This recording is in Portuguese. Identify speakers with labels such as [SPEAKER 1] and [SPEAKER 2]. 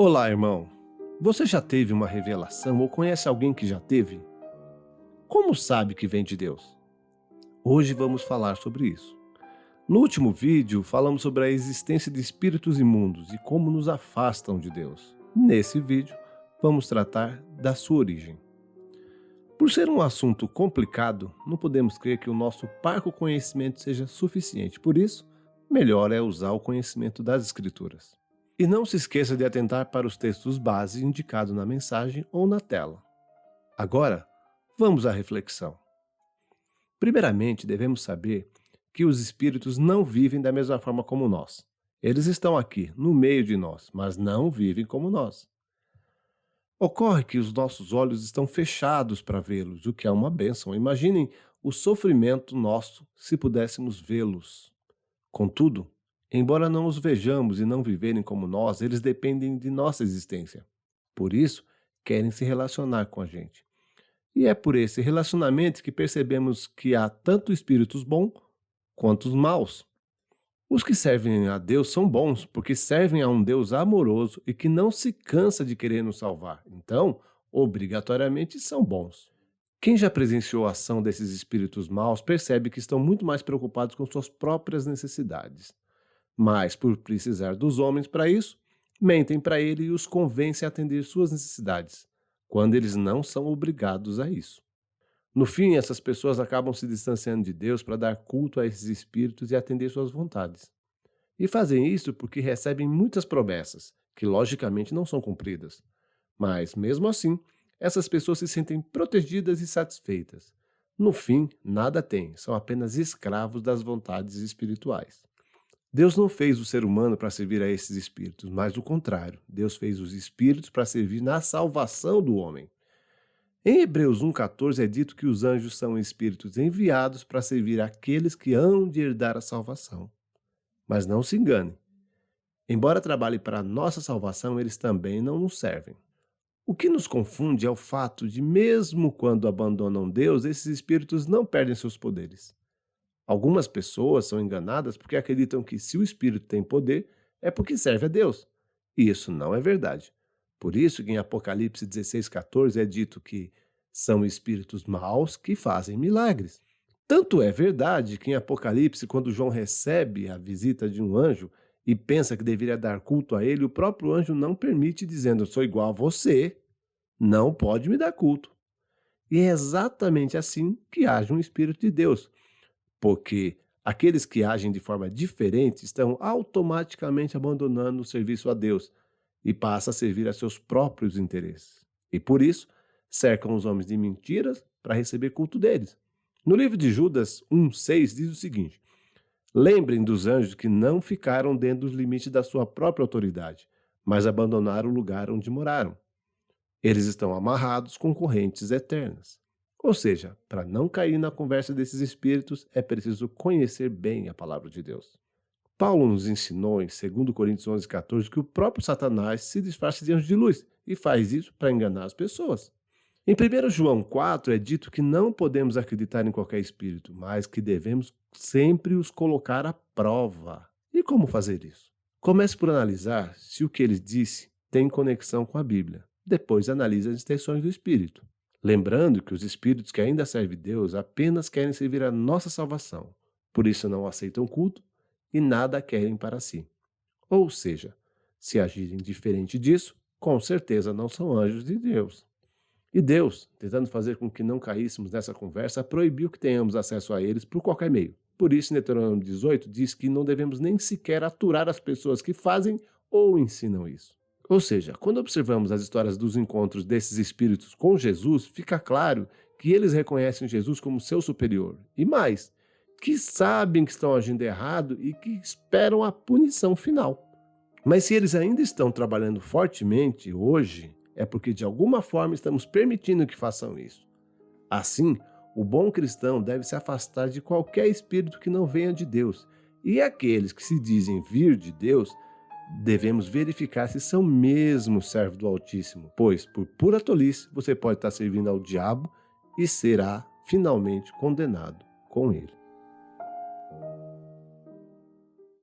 [SPEAKER 1] Olá, irmão. Você já teve uma revelação ou conhece alguém que já teve? Como sabe que vem de Deus? Hoje vamos falar sobre isso. No último vídeo, falamos sobre a existência de espíritos imundos e como nos afastam de Deus. Nesse vídeo, vamos tratar da sua origem. Por ser um assunto complicado, não podemos crer que o nosso parco conhecimento seja suficiente. Por isso, melhor é usar o conhecimento das Escrituras. E não se esqueça de atentar para os textos base indicados na mensagem ou na tela. Agora, vamos à reflexão. Primeiramente, devemos saber que os espíritos não vivem da mesma forma como nós. Eles estão aqui, no meio de nós, mas não vivem como nós. Ocorre que os nossos olhos estão fechados para vê-los, o que é uma bênção. Imaginem o sofrimento nosso se pudéssemos vê-los. Contudo, embora não os vejamos e não viverem como nós, eles dependem de nossa existência. Por isso, querem se relacionar com a gente. E é por esse relacionamento que percebemos que há tanto espíritos bons quanto os maus. Os que servem a Deus são bons, porque servem a um Deus amoroso e que não se cansa de querer nos salvar. Então, obrigatoriamente são bons. Quem já presenciou a ação desses espíritos maus percebe que estão muito mais preocupados com suas próprias necessidades. Mas, por precisar dos homens para isso, mentem para ele e os convencem a atender suas necessidades, quando eles não são obrigados a isso. No fim, essas pessoas acabam se distanciando de Deus para dar culto a esses espíritos e atender suas vontades. E fazem isso porque recebem muitas promessas, que logicamente não são cumpridas. Mas, mesmo assim, essas pessoas se sentem protegidas e satisfeitas. No fim, nada têm, são apenas escravos das vontades espirituais. Deus não fez o ser humano para servir a esses espíritos, mas o contrário. Deus fez os espíritos para servir na salvação do homem. Em Hebreus 1,14 é dito que os anjos são espíritos enviados para servir aqueles que hão de herdar a salvação. Mas não se engane. Embora trabalhem para a nossa salvação, eles também não nos servem. O que nos confunde é o fato de, mesmo quando abandonam Deus, esses espíritos não perdem seus poderes. Algumas pessoas são enganadas porque acreditam que se o espírito tem poder, é porque serve a Deus. E isso não é verdade. Por isso que em Apocalipse 16,14 é dito que são espíritos maus que fazem milagres. Tanto é verdade que em Apocalipse, quando João recebe a visita de um anjo e pensa que deveria dar culto a ele, o próprio anjo não permite, dizendo: "Eu sou igual a você, não pode me dar culto." E é exatamente assim que age um espírito de Deus, porque aqueles que agem de forma diferente estão automaticamente abandonando o serviço a Deus e passam a servir a seus próprios interesses. E por isso, cercam os homens de mentiras para receber culto deles. No livro de Judas 1,6 diz o seguinte: "Lembrem dos anjos que não ficaram dentro dos limites da sua própria autoridade, mas abandonaram o lugar onde moraram. Eles estão amarrados com correntes eternas." Ou seja, para não cair na conversa desses espíritos, é preciso conhecer bem a palavra de Deus. Paulo nos ensinou em 2 Coríntios 11,14 que o próprio Satanás se disfarça de anjo de luz e faz isso para enganar as pessoas. Em 1 João 4 é dito que não podemos acreditar em qualquer espírito, mas que devemos sempre os colocar à prova. E como fazer isso? Comece por analisar se o que ele disse tem conexão com a Bíblia. Depois analise as intenções do espírito. Lembrando que os espíritos que ainda servem Deus apenas querem servir a nossa salvação. Por isso não aceitam culto e nada querem para si. Ou seja, se agirem diferente disso, com certeza não são anjos de Deus. E Deus, tentando fazer com que não caíssemos nessa conversa, proibiu que tenhamos acesso a eles por qualquer meio. Por isso, em Deuteronômio 18 diz que não devemos nem sequer aturar as pessoas que fazem ou ensinam isso. Ou seja, quando observamos as histórias dos encontros desses espíritos com Jesus, fica claro que eles reconhecem Jesus como seu superior. E mais, que sabem que estão agindo errado e que esperam a punição final. Mas se eles ainda estão trabalhando fortemente hoje, é porque de alguma forma estamos permitindo que façam isso. Assim, o bom cristão deve se afastar de qualquer espírito que não venha de Deus. E aqueles que se dizem vir de Deus, devemos verificar se são mesmo servos do Altíssimo, pois, por pura tolice, você pode estar servindo ao diabo e será finalmente condenado com ele.